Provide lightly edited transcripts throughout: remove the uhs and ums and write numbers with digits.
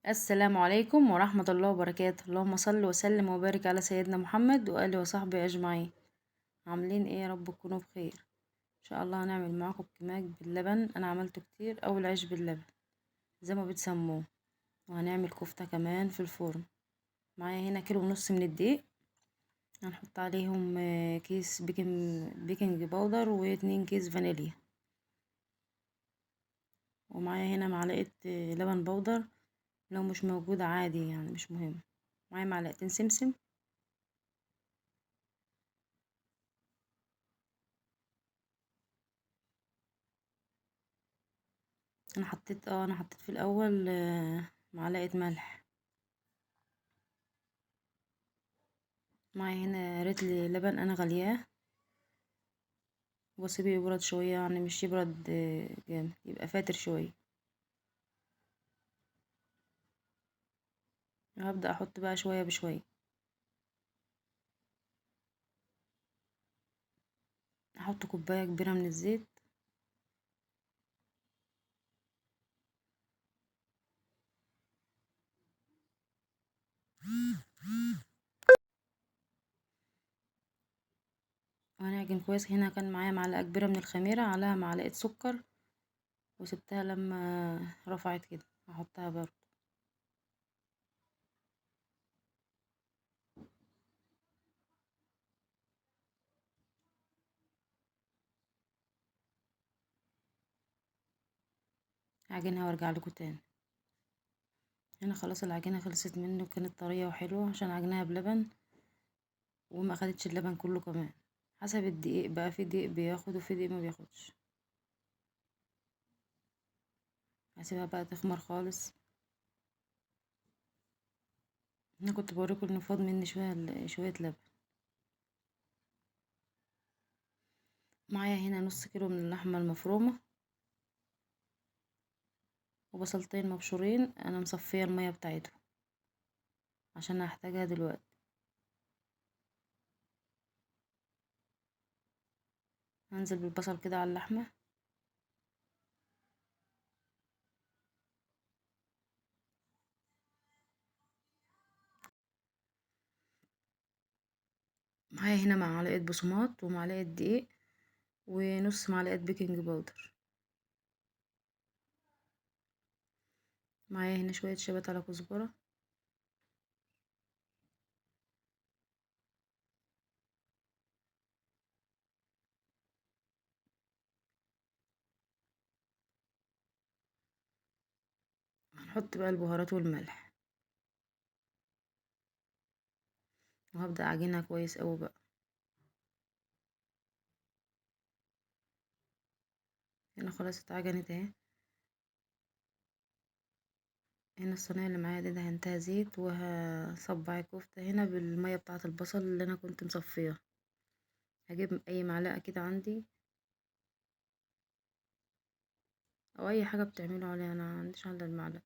السلام عليكم ورحمة الله وبركاته. اللهم صل وسلم وبارك على سيدنا محمد وآله وصحبه أجمعين. عاملين ايه؟ يا رب تكونوا بخير. ان شاء الله هنعمل معاكم كماج باللبن. انا عملته كتير، او العيش باللبن زي ما بتسموه. وهنعمل كفتة كمان في الفرن. معايا هنا كيلو ونص من الدقيق. هنحط عليهم كيس بيكنج باودر واتنين كيس فانيليا. ومعايا هنا معلقة لبن بودر. لو مش موجودة عادي، يعني مش مهم. معايا معلقتين سمسم. انا حطيت في الاول معلقه ملح. معايا هنا رتل لبن انا غلياه، واسيبه يبرد شويه، يعني مش يبرد جامد، يبقى فاتر شويه. هبدا احط بقى شويه بشويه. احط كوبايه كبيره من الزيت. وهنعجن كويس. هنا كان معايا معلقه كبيره من الخميره عليها معلقه سكر، وسبتها لما رفعت كده احطها برضه. هعجنها وارجع لكم تاني. هنا خلاص العجينه خلصت مني، وكانت طريه وحلوه عشان عجنها بلبن، وما اخدتش اللبن كله كمان. حسب الدقيق بقى، في دقيق بياخد وفي دقيق ما بياخدش. هسيبها بقى تخمر خالص. انا كنت بوريكم ان فاض مني شويه لبن. معايا هنا نص كيلو من اللحمه المفرومه، وبصلتين مبشورين انا مصفيه الميه بتاعتهم عشان هحتاجها دلوقتي. هنزل بالبصل كده على اللحمه. معايا هنا معلقه بقسماط ومعلقه دقيق ونص معلقه بيكنج باودر. معايا هنا شويه شبت على كزبره. هنحط بقى البهارات والملح، وهبدا اعجنها كويس قوي بقى. هنا خلاص اتعجنت اهي. هنا الصينية اللي معايا دي دهنتها زيت، وهصبع الكفتة هنا بالمية بتاعة البصل اللي انا كنت مصفيها. هجيب اي معلقة كده عندي، او اي حاجة بتعملوا عليها، انا معنديش الا المعلقة.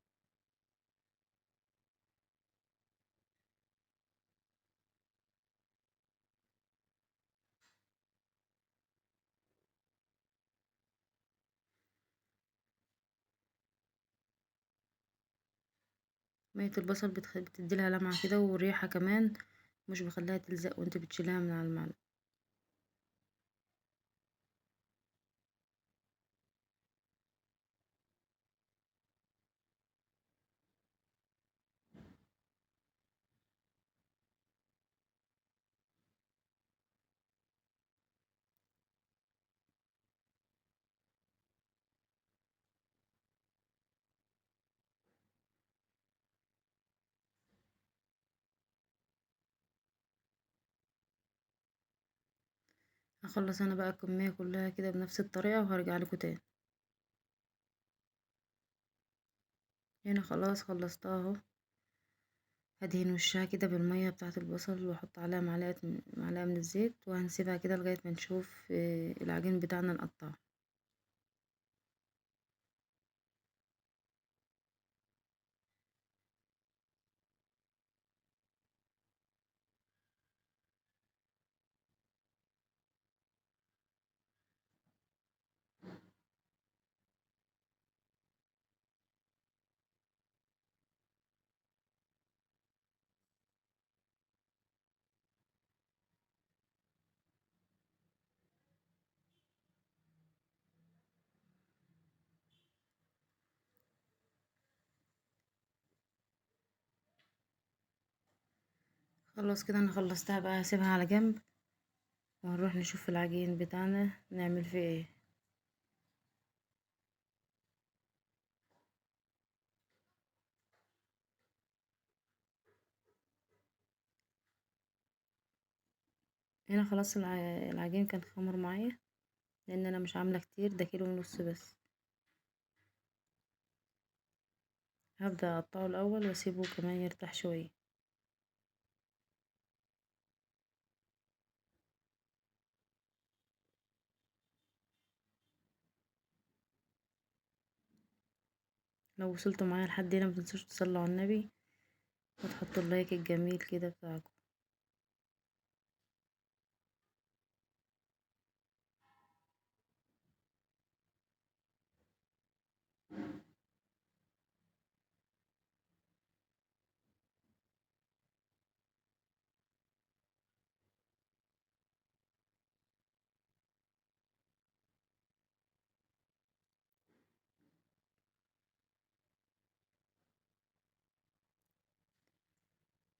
مية البصل بتديلها لمعة كده وريحة كمان، مش بخليها تلزق وانت بتشيلها من على المعلقة. هخلص انا بقى الكمية كلها كده بنفس الطريقة وهرجع لكم تاني. هنا خلاص خلصتها اهو. هدهن وشها كده بالمية بتاعة البصل، واحط عليها معلقة من الزيت، وهنسيبها كده لغاية ما نشوف العجين بتاعنا نقطعه. خلاص كده انا خلصتها بقى، هسيبها على جنب وهنروح نشوف العجين بتاعنا نعمل فيه ايه. هنا خلاص العجين كان خمر معايا، لان انا مش عامله كتير، ده كيلو ونص بس. هبدأ اقطعه الاول واسيبه كمان يرتاح شويه. لو وصلتوا معايا لحد هنا متنسوش تصلوا على النبي وتحطوا اللايك الجميل كده بتاعكم.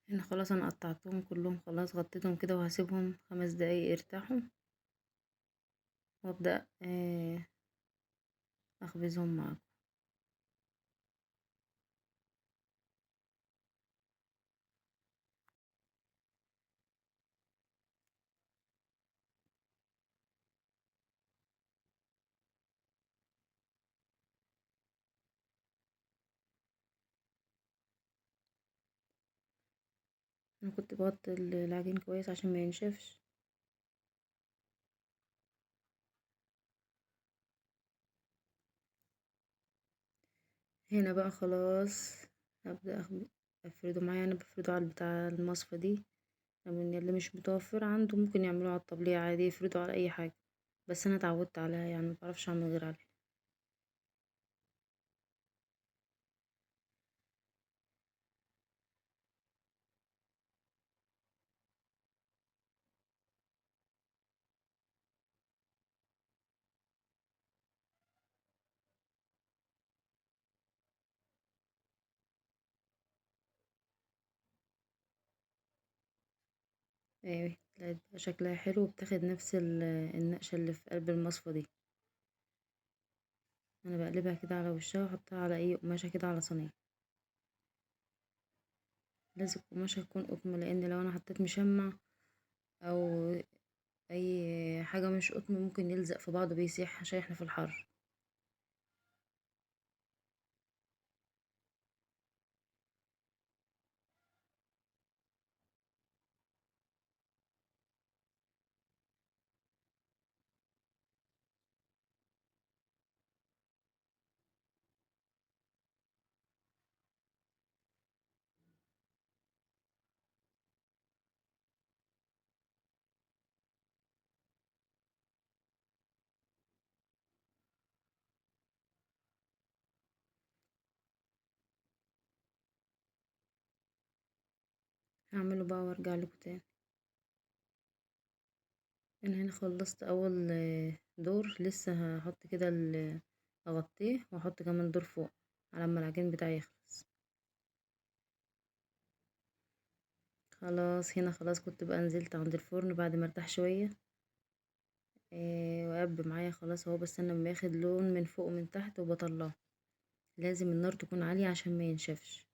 هنا خلاص انا قطعتهم كلهم، خلاص غطيتهم كده وهسيبهم 5 دقايق يرتاحوا، وابدأ اخبزهم معاكم. انا كنت بغطي العجين كويس عشان ما ينشفش. هنا بقى خلاص هبدأ افرده معايا، انا بفرده على بتاع المصفى دي، من اللي مش متوفر عنده ممكن يعملوه على الطبلية عادي، يفردوا على اي حاجة، بس انا اتعودت عليها يعني مبعرفش اعمل غير عليها. ايه طلعت بقى شكلها حلو، وبتاخد نفس النقشة اللي في قلب المصفى دي. انا بقلبها كده على وشها واحطها على اي قماشة كده على صينية. لازم القماشة تكون قطن، لان لو انا حطيت مشمع او اي حاجة مش قطن ممكن يلزق في بعضه بيسيح عشان احنا في الحر. هعمله بقى وارجع لكم تاني. انا هنا خلصت اول دور، لسه هحط كده اغطيه واحط كمان دور فوق على ما العجين بتاعي يخلص. خلاص هنا خلاص كنت بقى نزلت عند الفرن بعد ما ارتاح شوية. وقب معايا خلاص اهو، بس انا لما ياخد لون من فوق ومن تحت وبطلعه. لازم النار تكون عالية عشان ما ينشفش،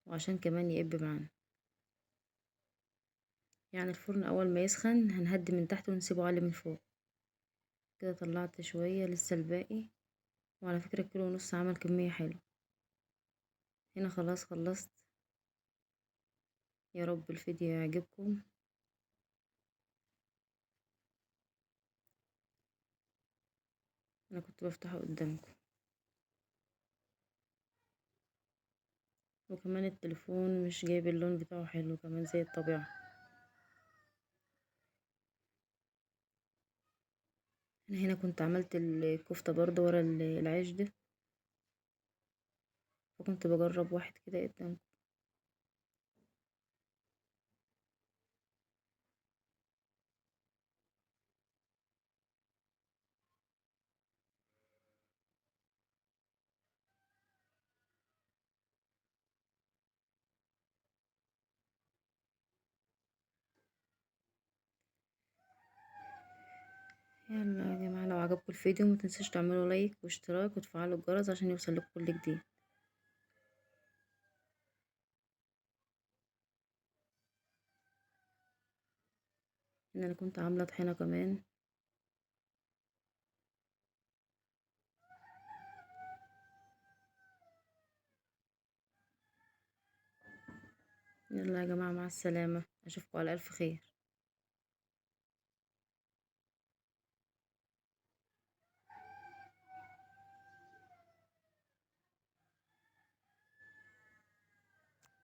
وعشان كمان يقب معانا. يعني الفرن اول ما يسخن هنهدي من تحت ونسيبه عالي من فوق. كده طلعت شوية لسه الباقي، وعلى فكرة كيلو ونص عمل كمية حلوة. هنا خلاص خلصت. يا رب الفيديو يعجبكم. انا كنت بفتحه قدامكم، وكمان التليفون مش جايب اللون بتاعه حلو كمان زي الطبيعة. انا هنا كنت عملت الكفتة برضو ورا العيش ده، فكنت بجرب واحد كده قدامكم. يلا يا جماعة، لو عجبكم الفيديو متنسوش تعملوا لايك واشتراك وتفعلوا الجرس عشان يوصلكوا كل جديد. ان انا كنت عاملة طحينة كمان. يلا يا جماعة، مع السلامة، اشوفكم على الف خير.